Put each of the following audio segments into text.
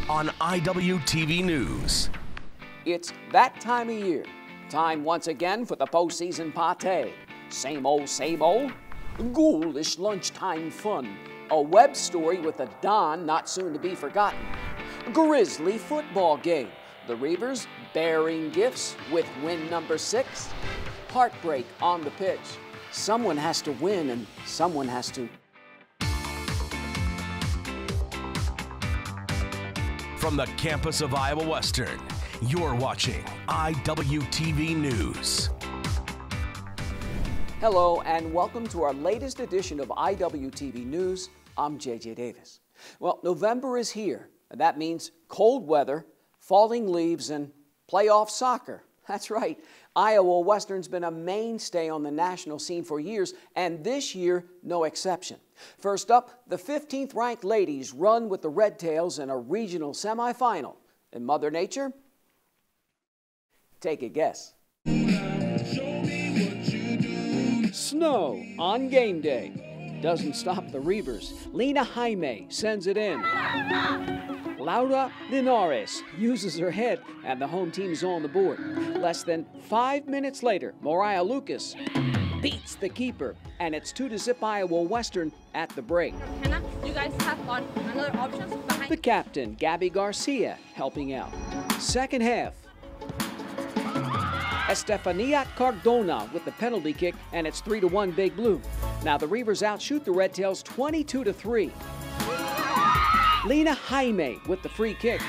on Iwtv News. It's that time of year. Time once again for the postseason party. Same old, ghoulish lunchtime fun. A web story with a Don not soon to be forgotten. Grizzly football game. The Reivers bearing gifts with win number 6. Heartbreak on the pitch. Someone has to win and someone has to. From the campus of Iowa Western, you're watching Iwtv News. Hello and welcome to our latest edition of Iwtv News. I'm JJ Davis. Well, November is here, and that means cold weather, falling leaves, and playoff soccer. That's right. Iowa Western's been a mainstay on the national scene for years, and this year, no exception. First up, the 15th ranked ladies run with the Red Tails in a regional semifinal. And Mother Nature? Take a guess. Snow on game day. Doesn't stop the Reivers. Lena Jaime sends it in. Laura Linares uses her head, and the home team is on the board. Less than 5 minutes later, Mariah Lucas beats the keeper, and it's 2-0 Iowa Western at the break. Hannah, you guys have another option behind. The captain, Gabby Garcia, helping out. Second half. Estefania Cardona with the penalty kick, and it's 3-1 Big Blue. Now the Reivers outshoot the Red Tails 22-3. Lena Jaime with the free kick.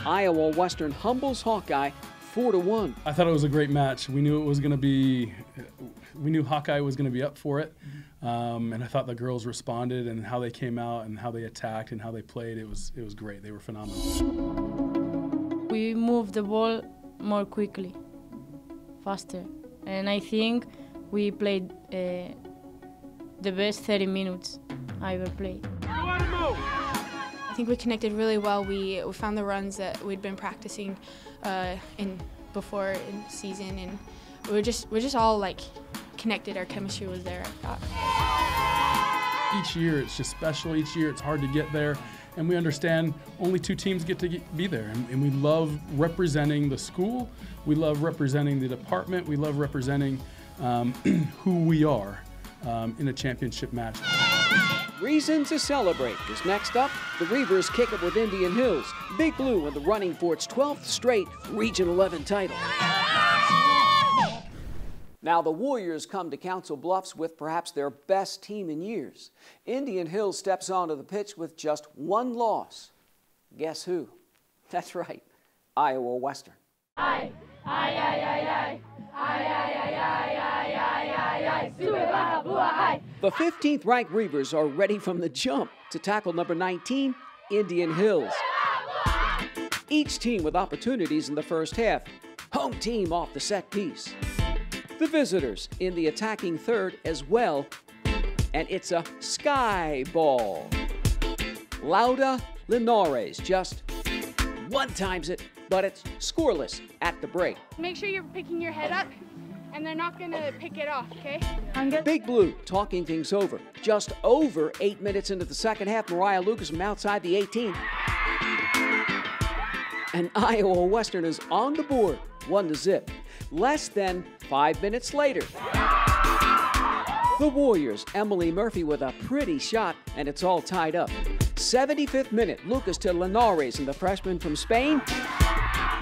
Iowa Western humbles Hawkeye 4-1. I thought it was a great match. We knew it was going to be, we knew Hawkeye was going to be up for it. And I thought the girls responded, and how they came out and how they attacked and how they played. It was great. They were phenomenal. We moved the ball more quickly, faster. And I think we played the best 30 minutes I ever played. I think we connected really well. We found the runs that we'd been practicing before in season, and we're just all like connected. Our chemistry was there, I thought. Each year it's just special. Each year it's hard to get there, and we understand only 2 teams get to be there. And we love representing the school. We love representing the department. We love representing who we are in a championship match. Reason to celebrate is next up. The Reivers kick it with Indian Hills. Big Blue in the running for its 12th straight Region 11 title. Now the Warriors come to Council Bluffs with perhaps their best team in years. Indian Hills steps onto the pitch with just 1 loss. Guess who? That's right, Iowa Western. The 15th ranked Reivers are ready from the jump to tackle number 19, Indian Hills. Each team with opportunities in the first half. Home team off the set piece. The visitors in the attacking third as well. And it's a sky ball. Laura Linares just one-times it, but it's scoreless at the break. Make sure you're picking your head up, and they're not going to pick it off, okay? Big Blue talking things over. Just over 8 minutes into the second half, Mariah Lucas from outside the 18. And Iowa Western is on the board, 1-0. Less than 5 minutes later. The Warriors, Emily Murphy with a pretty shot, and it's all tied up. 75th minute, Lucas to Linares, and the freshman from Spain,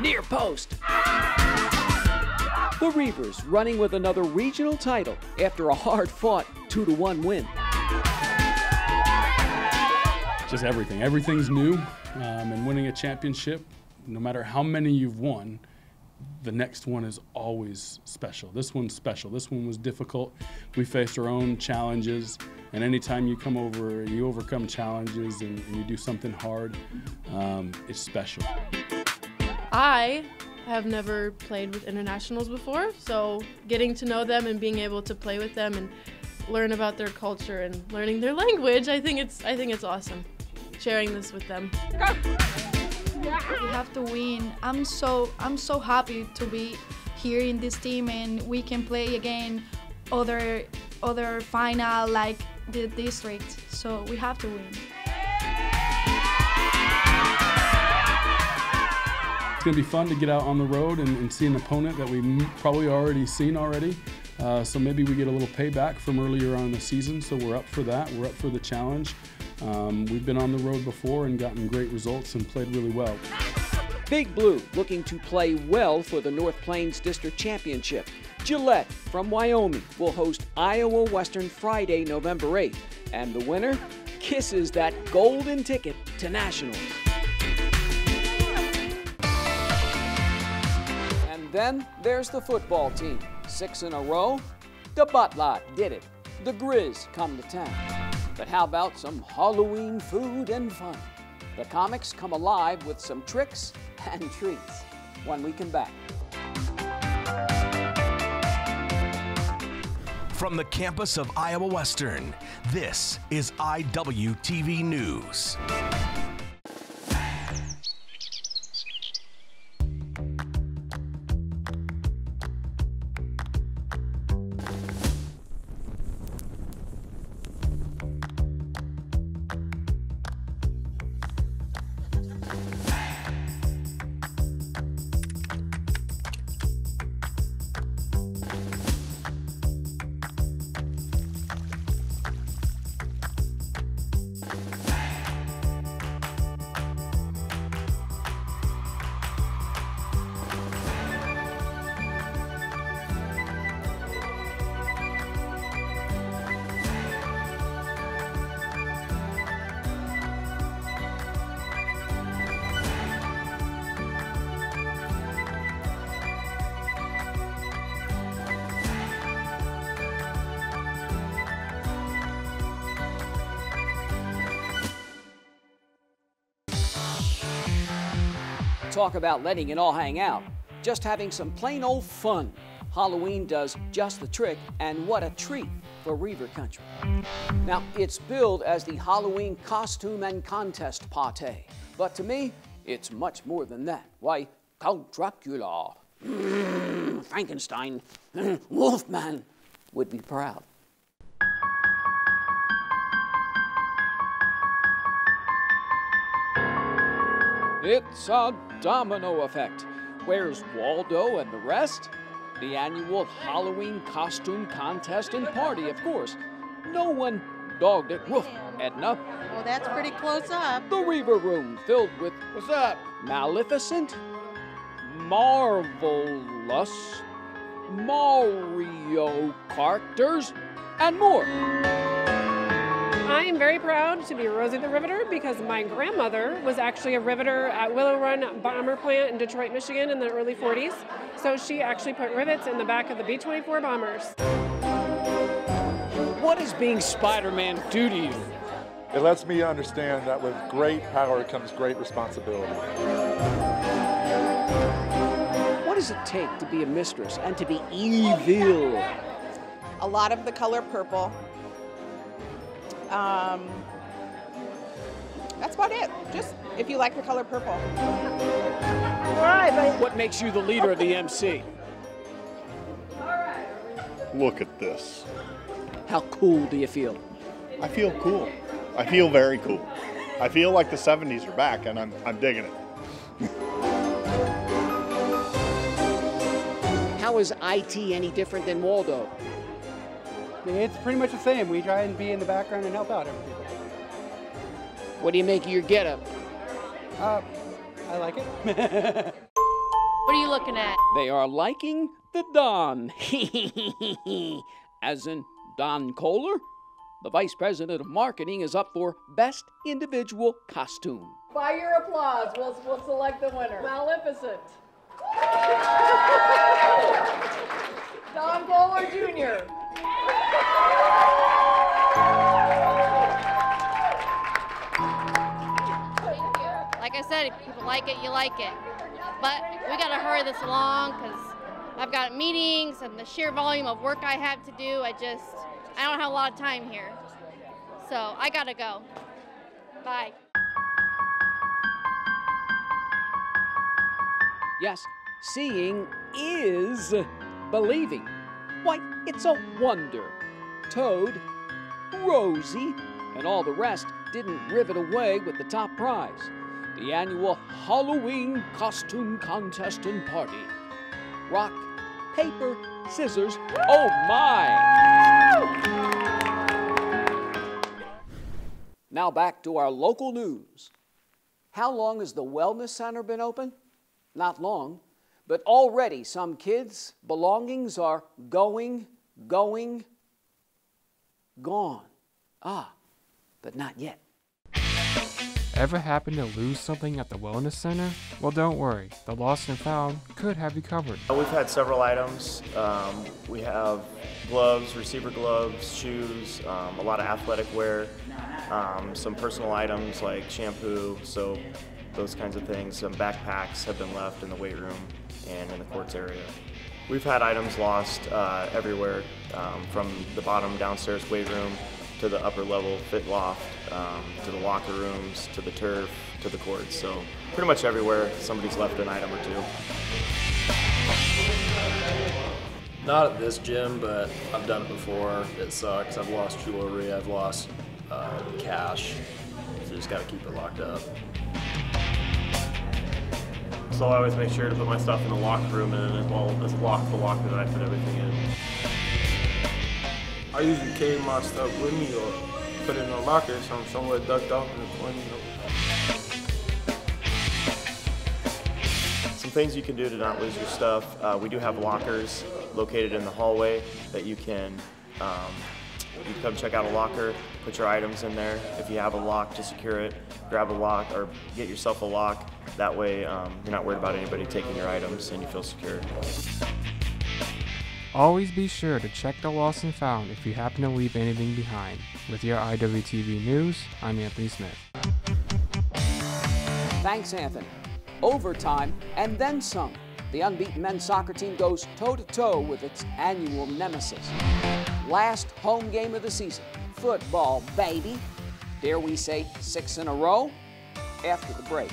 near post. The Reivers running with another regional title after a hard-fought 2-1 win. Just everything. Everything's new, and winning a championship, no matter how many you've won, the next one is always special. This one's special. This one was difficult. We faced our own challenges, and anytime you come over, you overcome challenges and you do something hard, it's special. I have never played with internationals before, so getting to know them and being able to play with them and learn about their culture and learning their language, I think it's awesome. Sharing this with them. Go! We have to win. I'm so happy to be here in this team, and we can play again other final like the district. So we have to win. going to be fun to get out on the road and see an opponent that we've probably already seen already. So maybe we get a little payback from earlier on in the season, so we're up for that. We're up for the challenge. We've been on the road before and gotten great results and played really well. Big Blue looking to play well for the North Plains District Championship. Gillette from Wyoming will host Iowa Western Friday, November 8th, and the winner kisses that golden ticket to nationals. And then there's the football team. 6 in a row. The Butlot did it. The Grizz come to town. But how about some Halloween food and fun? The comics come alive with some tricks and treats when we come back. From the campus of Iowa Western, this is Iwtv News. Talk about letting it all hang out. Just having some plain old fun. Halloween does just the trick, and what a treat for Reivers country. Now, it's billed as the Halloween costume and contest party, but to me, it's much more than that. Why, Count Dracula, Frankenstein, Wolfman would be proud. It's a domino effect. Where's Waldo and the rest? The annual Halloween costume contest and party, of course. No one dogged it. Woof, Edna. Well, that's pretty close up. The Reaver Room filled with, what's up? Maleficent, marvelous, Mario characters, and more. I am very proud to be Rosie the Riveter because my grandmother was actually a riveter at Willow Run Bomber Plant in Detroit, Michigan in the early 40s. So she actually put rivets in the back of the B-24 bombers. What does being Spider-Man do to you? It lets me understand that with great power comes great responsibility. What does it take to be a mistress and to be evil? A lot of the color purple. That's about it. Just if you like the color purple. All right, but what makes you the leader of the MC? Look at this. How cool do you feel? I feel cool. I feel very cool. I feel like the 70s are back, and I'm digging it. How is IT any different than Waldo? It's pretty much the same. We try and be in the background and help out everybody. What do you make of your getup? I like it. What are you looking at? They are liking the Don. As in Don Kohler. The Vice President of Marketing is up for Best Individual Costume. By your applause, we'll select the winner. Maleficent. Don Kohler Jr. Like I said, if people like it, you like it. But we gotta hurry this along because I've got meetings and the sheer volume of work I have to do. I don't have a lot of time here. So I gotta go. Bye. Yes, seeing is believing. Why, it's a wonder. Toad, Rosie, and all the rest didn't rivet away with the top prize. the annual Halloween costume contest and party. Rock, paper, scissors, oh my! Now back to our local news. How long has the Wellness Center been open? Not long, but already some kids' belongings are gone. But not yet. Ever happen to lose something at the Wellness Center? Well, don't worry. The Lost and Found could have you covered. We've had several items. We have gloves, receiver gloves, shoes, a lot of athletic wear, some personal items like shampoo, soap, those kinds of things. Some backpacks have been left in the weight room and in the courts area. We've had items lost everywhere, from the bottom downstairs weight room to the upper level fit loft, to the locker rooms, to the turf, to the courts. So pretty much everywhere somebody's left an item or two. Not at this gym, but I've done it before. It sucks. I've lost jewelry, I've lost cash, so just gotta keep it locked up. So I always make sure to put my stuff in the locker room and as well as lock the locker that I put everything in. I usually carry my stuff with me or put it in a locker somewhere ducked off in the corner. Some things you can do to not lose your stuff. We do have lockers located in the hallway that you can come check out a locker, put your items in there. If you have a lock to secure it, grab a lock or get yourself a lock. That way you're not worried about anybody taking your items and you feel secure. Always be sure to check the Lost and Found if you happen to leave anything behind. With your IWTV News, I'm Anthony Smith. Thanks, Anthony. Overtime and then some. The unbeaten men's soccer team goes toe-to-toe with its annual nemesis. Last home game of the season. Football, baby. Dare we say 6 in a row? After the break.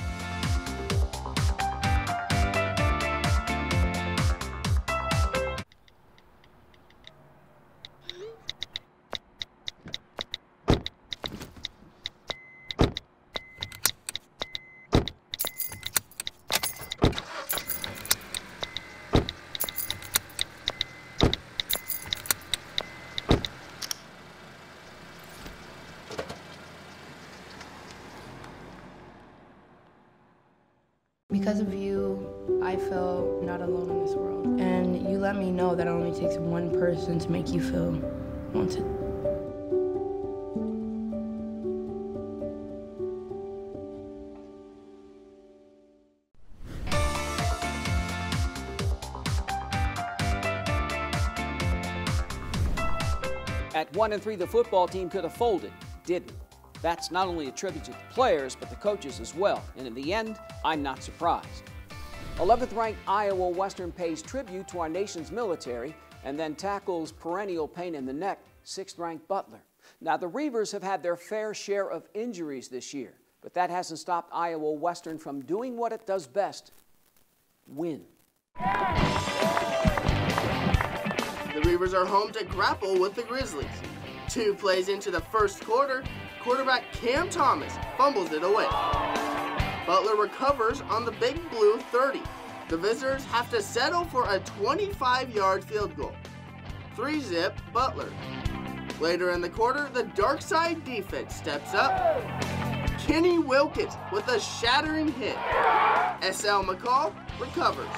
Because of you, I feel not alone in this world. And you let me know that it only takes one person to make you feel wanted. At 1-3, the football team could have folded, didn't. That's not only a tribute to the players, but the coaches as well. And in the end, I'm not surprised. 11th ranked Iowa Western pays tribute to our nation's military and then tackles perennial pain in the neck, 6th ranked Butler. Now, the Reivers have had their fair share of injuries this year, but that hasn't stopped Iowa Western from doing what it does best, win. The Reivers are home to grapple with the Grizzlies. 2 plays into the first quarter, quarterback Cam Thomas fumbles it away. Butler recovers on the Big Blue 30. The visitors have to settle for a 25-yard field goal. 3-zip Butler. Later in the quarter, the dark side defense steps up. Kenny Wilkins with a shattering hit. S.L. McCall recovers.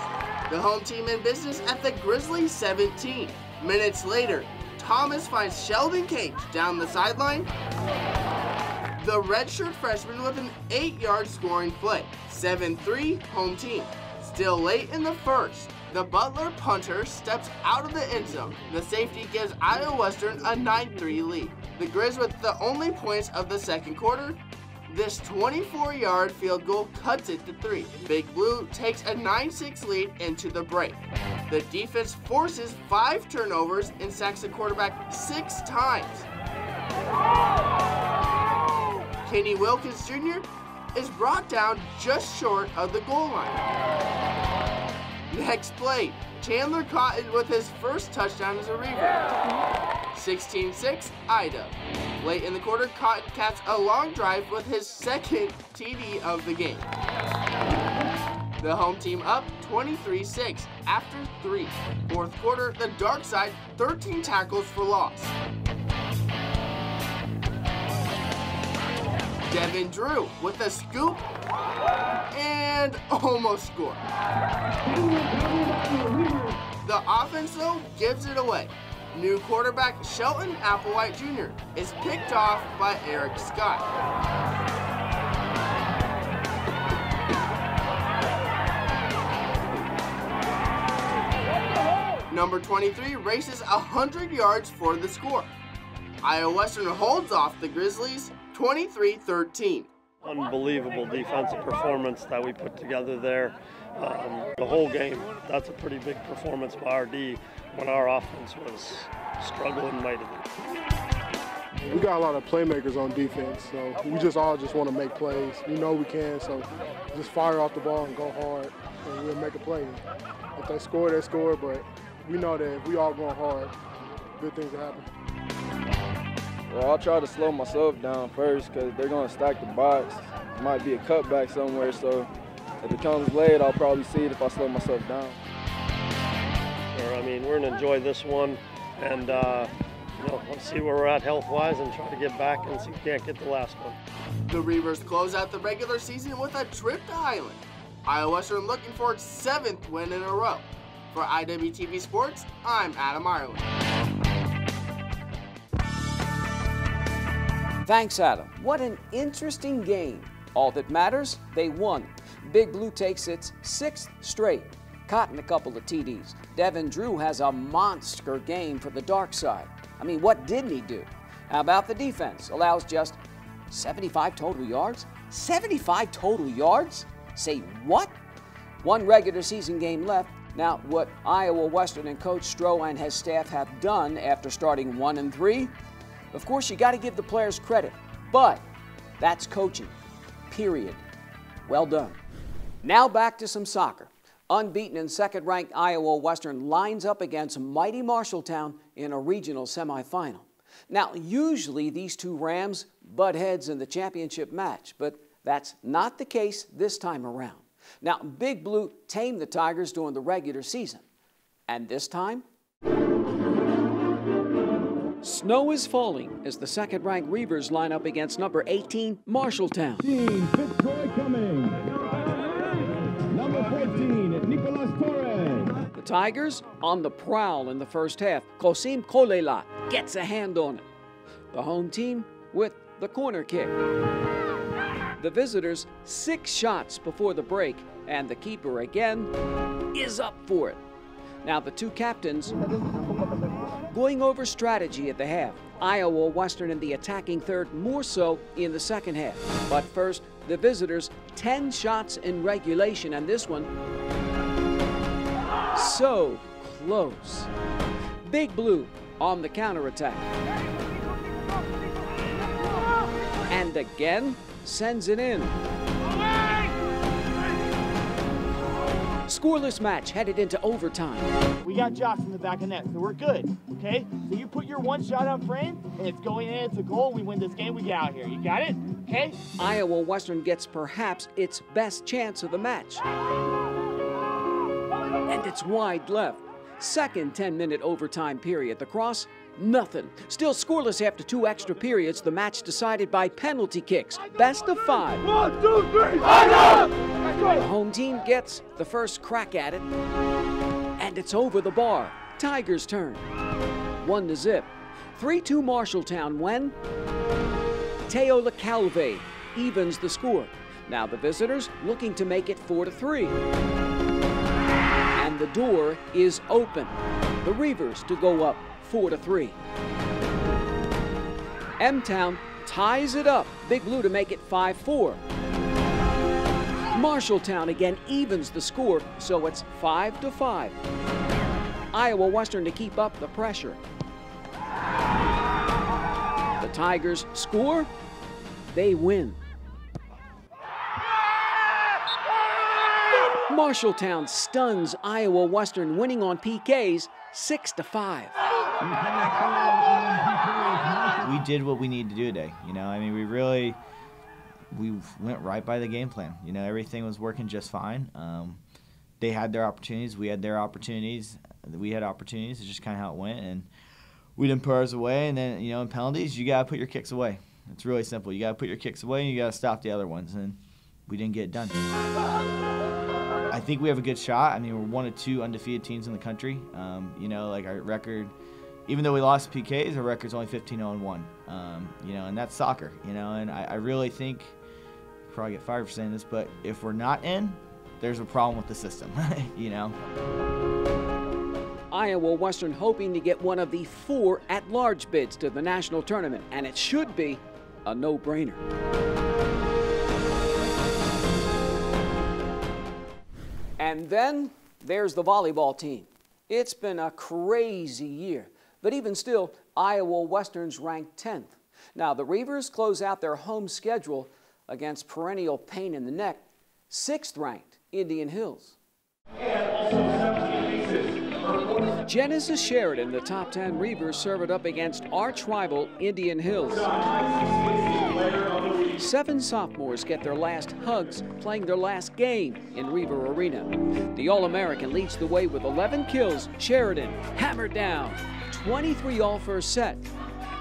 The home team in business at the Grizzlies 17. Minutes later, Thomas finds Sheldon Cage down the sideline. The redshirt freshman with an 8-yard scoring play. 7-3 home team. Still late in the first, the Butler punter steps out of the end zone. The safety gives Iowa Western a 9-3 lead. The Grizz with the only points of the second quarter. This 24-yard field goal cuts it to 3. Big Blue takes a 9-6 lead into the break. The defense forces 5 turnovers and sacks the quarterback 6 times. Kenny Wilkins Jr. is brought down just short of the goal line. Next play, Chandler Cotton with his first touchdown as a Reaver. 16-6 Ida. Late in the quarter, Cotton caps a long drive with his second TD of the game. The home team up 23-6 after 3. Fourth quarter, the dark side 13 tackles for loss. Devin Drew with a scoop and almost scored. The offense, though, gives it away. New quarterback Shelton Applewhite Jr. is picked off by Eric Scott. Number 23 races 100 yards for the score. Iowa Western holds off the Grizzlies 23-13. Unbelievable defensive performance that we put together there. The whole game, that's a pretty big performance by our D when our offense was struggling mightily. We got a lot of playmakers on defense, so we just all want to make plays. We know we can, so just fire off the ball and go hard, and we'll make a play. If they score, they score, but we know that if we all going hard, good things will happen. Well, I'll try to slow myself down first because they're going to stack the box. It might be a cutback somewhere, so if it comes late, I'll probably see it if I slow myself down. I mean, we're going to enjoy this one, and let's see where we're at health-wise and try to get back and see if we can't get the last one. The Reivers close out the regular season with a trip to Highland. Iowa Western looking for its 7th win in a row. For IWTV Sports, I'm Adam Ireland. Thanks, Adam. What an interesting game. All that matters, they won. Big Blue takes its 6th straight. Cotton a couple of TDs. Devin Drew has a monster game for the dark side. I mean, what didn't he do? How about the defense? Allows just 75 total yards? 75 total yards? Say what? One regular season game left. Now, what Iowa Western and Coach Stroh and his staff have done after starting 1-3, of course, you got to give the players credit, but that's coaching, period. Well done. Now back to some soccer. Unbeaten and second-ranked Iowa Western lines up against mighty Marshalltown in a regional semifinal. Now, usually these two Rams butt heads in the championship match, but that's not the case this time around. Now, Big Blue tamed the Tigers during the regular season. And this time, snow is falling as the second-ranked Reivers line up against number 18, Marshalltown. Team Fitzroy coming. Number 14, Nicolas Torres. The Tigers on the prowl in the first half. Kosim Kolela gets a hand on it. The home team with the corner kick. The visitors 6 shots before the break, and the keeper again is up for it. Now the two captains going over strategy at the half. Iowa Western in the attacking third, more so in the second half. But first, the visitors 10 shots in regulation, and this one so close. Big Blue on the counterattack. And again, sends it in. Scoreless match headed into overtime. We got Josh in the back of net, so we're good, okay? So you put your one shot on frame, and it's going in, it's a goal, we win this game, we get out here. You got it? Okay? Iowa Western gets perhaps its best chance of the match. And it's wide left. Second 10-minute overtime period. The cross, nothing. Still scoreless after 2 extra periods. The match decided by penalty kicks. Best of 5. 1, 2, 3, fire! The home team gets the first crack at it. And it's over the bar. Tigers' turn. 1-0. 3-2 Marshalltown when Teo LaCalve evens the score. Now the visitors looking to make it 4-3. And the door is open. The Reivers to go up 4-3. M-Town ties it up. Big Blue to make it 5-4. Marshalltown again evens the score, so it's 5-5. Iowa Western to keep up the pressure. The Tigers score, they win. Marshalltown stuns Iowa Western, winning on PKs 6-5. we did what we needed to do today. You know, I mean, we went right by the game plan. You know, everything was working just fine. They had their opportunities, we had their opportunities, we had opportunities. It's just kind of how it went, and we didn't put ours away. And then, you know, in penalties, you gotta put your kicks away. It's really simple. You gotta put your kicks away, and you gotta stop the other ones. And we didn't get it done. I think we have a good shot. I mean, we're one of 2 undefeated teams in the country. You know, like our record, even though we lost PKs, our record's only 15-0-1. You know, and that's soccer. You know, and I really think, probably get fired for saying this, but if we're not in, there's a problem with the system. You know. Iowa Western hoping to get one of the 4 at-large bids to the national tournament, and it should be a no-brainer. And then there's the volleyball team. It's been a crazy year, but even still, Iowa Western's ranked 10th. Now, the Reivers close out their home schedule against perennial pain in the neck, 6th-ranked Indian Hills. Genesis Sheridan, the top 10 Reivers, serve it up against arch-rival Indian Hills. 7 sophomores get their last hugs playing their last game in Reaver Arena. The All-American leads the way with 11 kills. Sheridan hammered down, 23 all first set.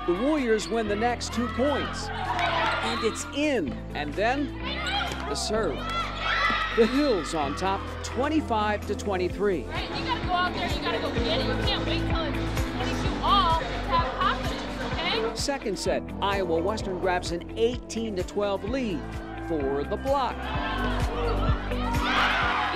The Warriors win the next 2 points, and it's in. And then the serve. The Hills on top, 25-23. Right, you gotta go out there, you gotta go get it. You can't wait till it's 22 all to have confidence, okay? Second set, Iowa Western grabs an 18-12 lead for the block.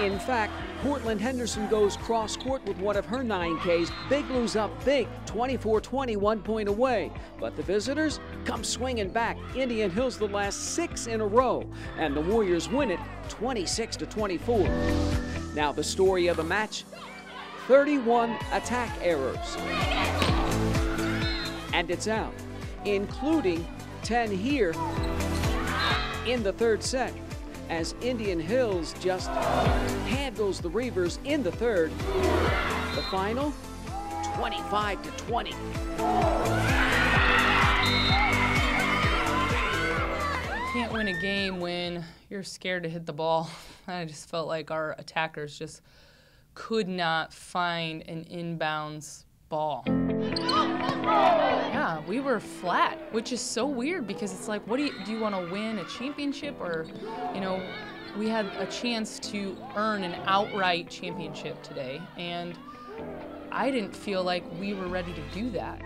In fact, Portland Henderson goes cross-court with one of her 9 Ks. Big Blues up big, 24-20, 1 point away. But the visitors come swinging back. Indian Hills the last 6 in a row, and the Warriors win it 26-24. Now the story of the match, 31 attack errors. And it's out, including 10 here in the 3rd set, as Indian Hills just handles the Reivers in the 3rd. The final, 25-20. Can't win a game when you're scared to hit the ball. I just felt like our attackers just could not find an inbounds ball. Yeah, we were flat, which is so weird because it's like, what do you want to win a championship, or, you know, we had a chance to earn an outright championship today, and I didn't feel like we were ready to do that.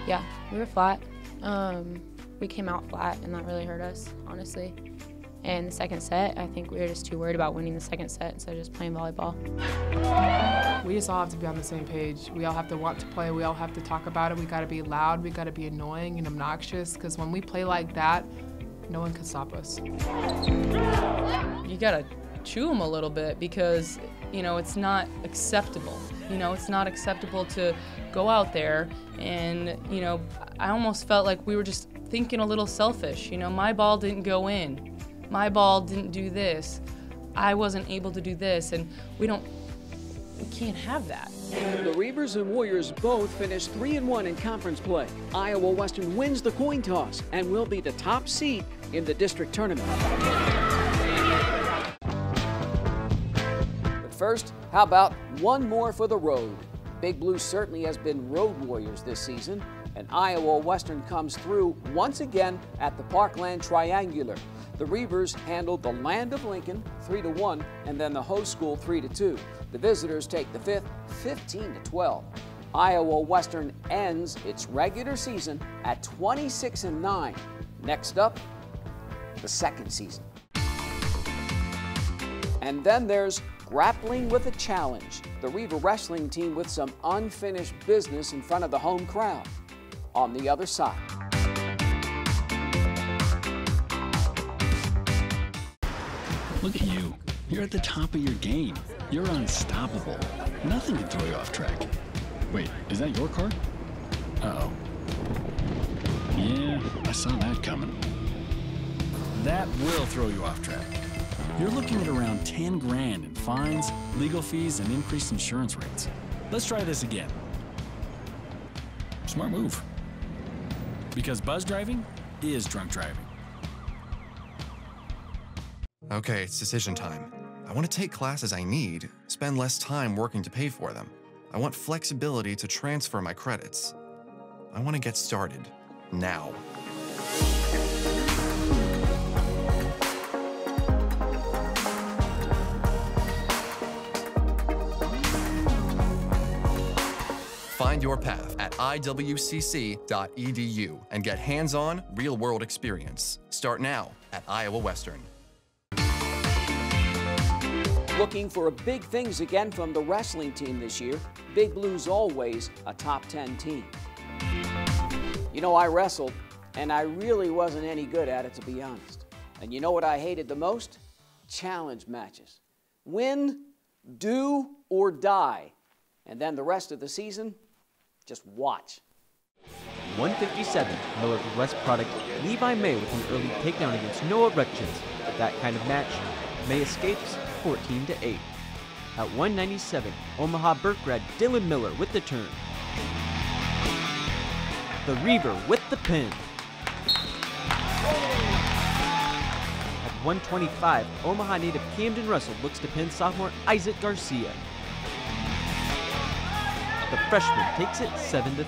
Yeah, we were flat. We came out flat, and that really hurt us, honestly. And the second set, I think we were just too worried about winning the second set instead of just playing volleyball. We just all have to be on the same page. We all have to want to play. We all have to talk about it. We got to be loud. We got to be annoying and obnoxious, because when we play like that, no one can stop us. You got to chew them a little bit because, you know, it's not acceptable. You know, it's not acceptable to go out there and, you know, I almost felt like we were just thinking a little selfish. You know, my ball didn't go in. My ball didn't do this. I wasn't able to do this, and we can't have that. The Reivers and Warriors both finished 3-1 in conference play. Iowa Western wins the coin toss and will be the top seed in the district tournament. But first, how about one more for the road? Big Blue certainly has been road warriors this season, and Iowa Western comes through once again at the Parkland Triangular. The Reivers handled the Land of Lincoln 3-1, and then the host school 3-2. The visitors take the 5th 15-12. Iowa Western ends its regular season at 26-9. Next up, the second season. And then there's grappling with a challenge. The Reaver wrestling team with some unfinished business in front of the home crowd. On the other side. Look at you. You're at the top of your game. You're unstoppable. Nothing can throw you off track. Wait, is that your car? Uh-oh. Yeah, I saw that coming. That will throw you off track. You're looking at around 10 grand in fines, legal fees, and increased insurance rates. Let's try this again. Smart move. Because buzz driving is drunk driving. Okay, it's decision time. I want to take classes I need, spend less time working to pay for them. I want flexibility to transfer my credits. I want to get started now. Find your path at iwcc.edu and get hands-on, real-world experience. Start now at Iowa Western. Looking for big things again from the wrestling team this year. Big Blue's always a top 10 team. You know, I wrestled, and I really wasn't any good at it, to be honest. And you know what I hated the most? Challenge matches. Win, do, or die. And then the rest of the season, just watch. 157, Miller West product, Levi May with an early takedown against Noah Rutchins. That kind of match, May escapes 14-8. At 197, Omaha Burkrad Dylan Miller with the turn. The Reaver with the pin. At 125, Omaha native Camden Russell looks to pin sophomore Isaac Garcia. The freshman takes it 7-3.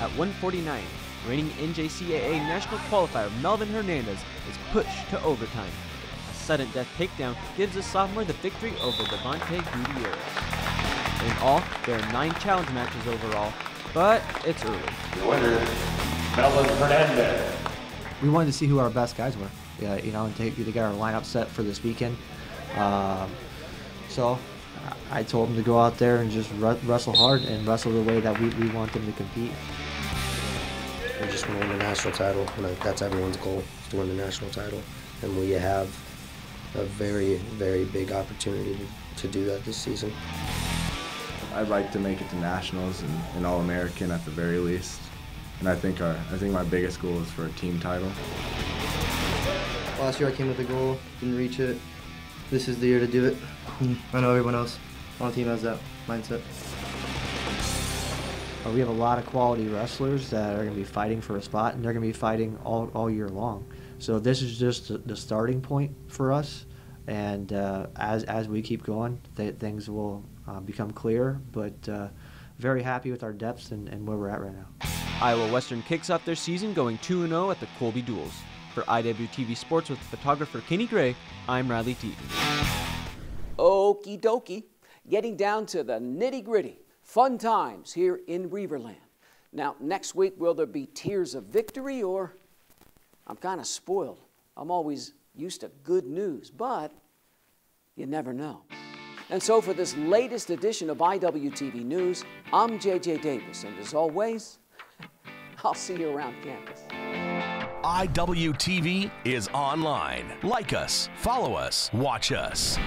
At 149, reigning NJCAA national qualifier Melvin Hernandez is pushed to overtime. A sudden death takedown gives the sophomore the victory over Devontae Gutierrez. In all, there are 9 challenge matches overall, but it's early. The winner, Melvin Hernandez. We wanted to see who our best guys were, and to get our lineup set for this weekend. So I told them to go out there and just wrestle hard and wrestle the way that we want them to compete. We just want to win the national title, and that's everyone's goal, is to win the national title. And we have a very, very big opportunity to do that this season. I'd like to make it to nationals and All-American at the very least. And I think my biggest goal is for a team title. Last year I came with a goal, didn't reach it. This is the year to do it. I know everyone else on the team has that mindset. We have a lot of quality wrestlers that are going to be fighting for a spot, and they're going to be fighting all year long. So this is just the starting point for us, and as we keep going, things will become clearer, but very happy with our depths and where we're at right now. Iowa Western kicks off their season going 2-0 at the Colby Duels. For IWTV Sports with photographer Kenny Gray, I'm Riley Teaton. Okie dokie, getting down to the nitty-gritty. Fun times here in Reaverland. Now, next week, will there be tears of victory, or I'm kind of spoiled. I'm always used to good news, but you never know. And so for this latest edition of IWTV News, I'm JJ Davis, and as always, I'll see you around campus. IWTV is online. Like us, follow us, watch us.